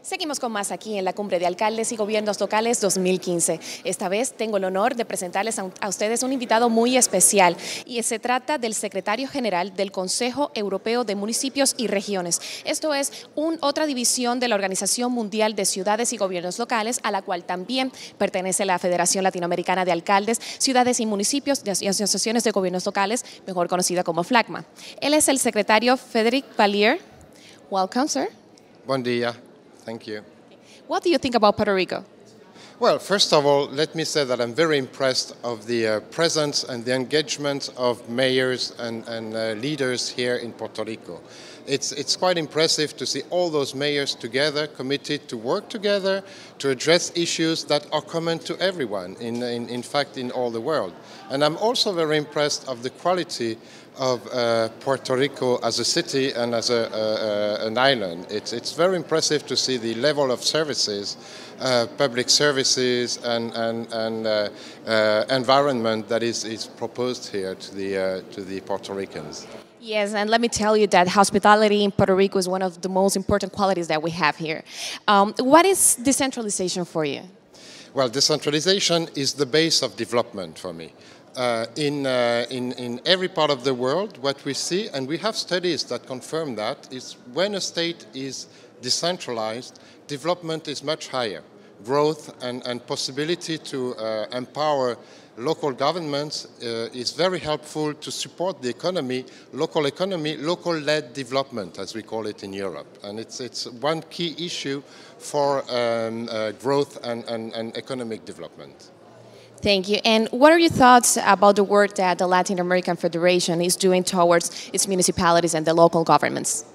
Seguimos con más aquí en la Cumbre de Alcaldes y Gobiernos Locales 2015. Esta vez tengo el honor de presentarles a ustedes un invitado muy especial y se trata del secretario general del Consejo Europeo de Municipios y Regiones. Esto es otra división de la Organización Mundial de Ciudades y Gobiernos Locales, a la cual también pertenece la Federación Latinoamericana de Alcaldes, Ciudades y Municipios y Asociaciones de Gobiernos Locales, mejor conocida como FLACMA. Él es el secretario Frederic Vallier. Welcome, sir. Buen día. Thank you. What do you think about Puerto Rico? Well, first of all, let me say that I'm very impressed of the presence and the engagement of mayors and leaders here in Puerto Rico. It's quite impressive to see all those mayors together, committed to work together to address issues that are common to everyone, in fact, in all the world. And I'm also very impressed of the quality of Puerto Rico as a city and as an island. It's very impressive to see the level of services, public services and environment that is proposed here to the Puerto Ricans. Yes, and let me tell you that hospitality in Puerto Rico is one of the most important qualities that we have here. What is decentralization for you? Well, decentralization is the base of development for me. In every part of the world, what we see, and we have studies that confirm that, is when a state is decentralized, development is much higher. Growth and possibility to empower local governments is very helpful to support the economy, local-led development, as we call it in Europe. And it's one key issue for growth and economic development. Thank you. And what are your thoughts about the work that the Latin American Federation is doing towards its municipalities and the local governments?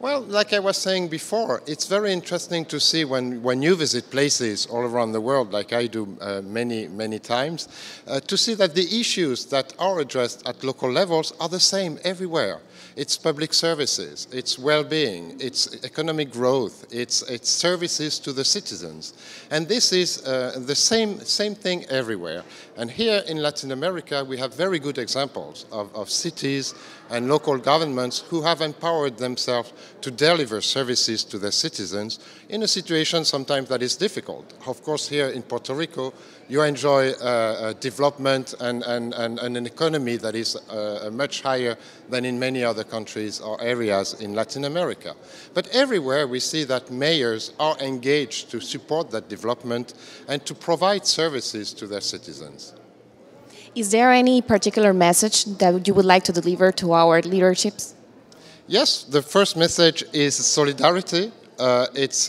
Well, like I was saying before, it's very interesting to see when you visit places all around the world, like I do many times, to see that the issues that are addressed at local levels are the same everywhere. It's public services, it's well-being, it's economic growth, it's services to the citizens. And this is the same thing everywhere. And here in Latin America, we have very good examples of cities and local governments who have empowered themselves to deliver services to their citizens in a situation sometimes that is difficult. Of course, here in Puerto Rico, you enjoy development and an economy that is much higher than in many other countries or areas in Latin America. But everywhere we see that mayors are engaged to support that development and to provide services to their citizens. Is there any particular message that you would like to deliver to our leaderships? Yes, the first message is solidarity. It's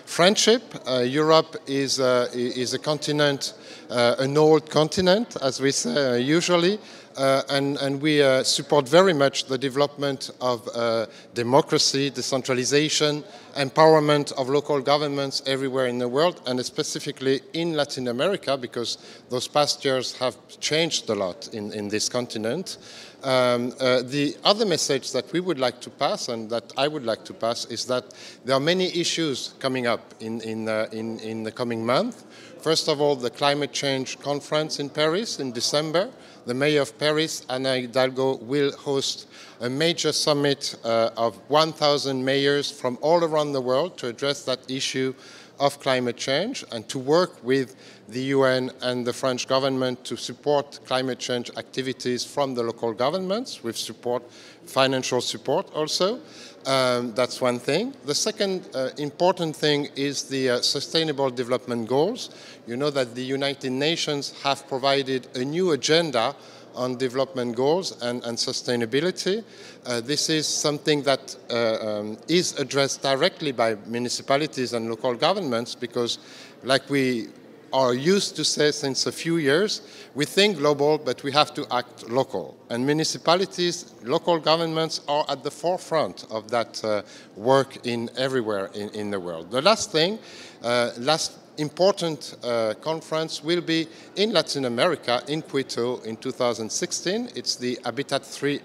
friendship. Europe is a continent, an old continent, as we say usually, and we support very much the development of democracy, decentralization, empowerment of local governments everywhere in the world, and specifically in Latin America, because those past years have changed a lot in this continent. The other message that we would like to pass, and that I would like to pass, is that there are many issues coming up in the coming month. First of all, the climate change conference in Paris in December. The mayor of Paris, Ana Hidalgo, will host a major summit of 1,000 mayors from all around the world to address that issue of climate change and to work with the UN and the French government to support climate change activities from the local governments with support, financial support also. That's one thing. The second important thing is the Sustainable Development Goals. You know that the United Nations have provided a new agenda on development goals and sustainability. This is something that is addressed directly by municipalities and local governments because, like we are used to say since a few years, we think global, but we have to act local. And municipalities, local governments are at the forefront of that work everywhere in the world. The last thing, last important conference will be in Latin America, in Quito, in 2016. It's the Habitat 3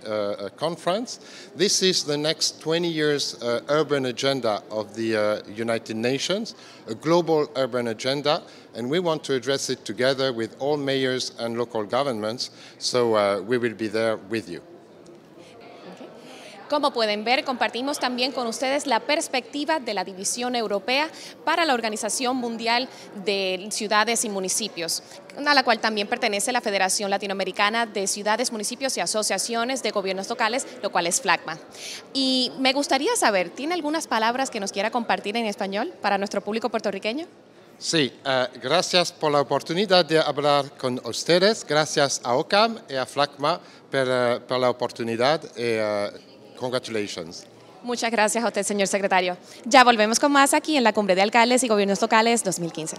conference. This is the next 20 years urban agenda of the United Nations, a global urban agenda, and we want to address it together with all mayors and local governments, so we will be there with you. Como pueden ver, compartimos también con ustedes la perspectiva de la División Europea para la Organización Mundial de Ciudades y Municipios, a la cual también pertenece la Federación Latinoamericana de Ciudades, Municipios y Asociaciones de Gobiernos Locales, lo cual es FLACMA. Y me gustaría saber, ¿tiene algunas palabras que nos quiera compartir en español para nuestro público puertorriqueño? Sí, gracias por la oportunidad de hablar con ustedes. Gracias a OCAM y a FLACMA por la oportunidad. Congratulations. Muchas gracias a usted, señor secretario. Ya volvemos con más aquí en la Cumbre de Alcaldes y Gobiernos Locales 2015.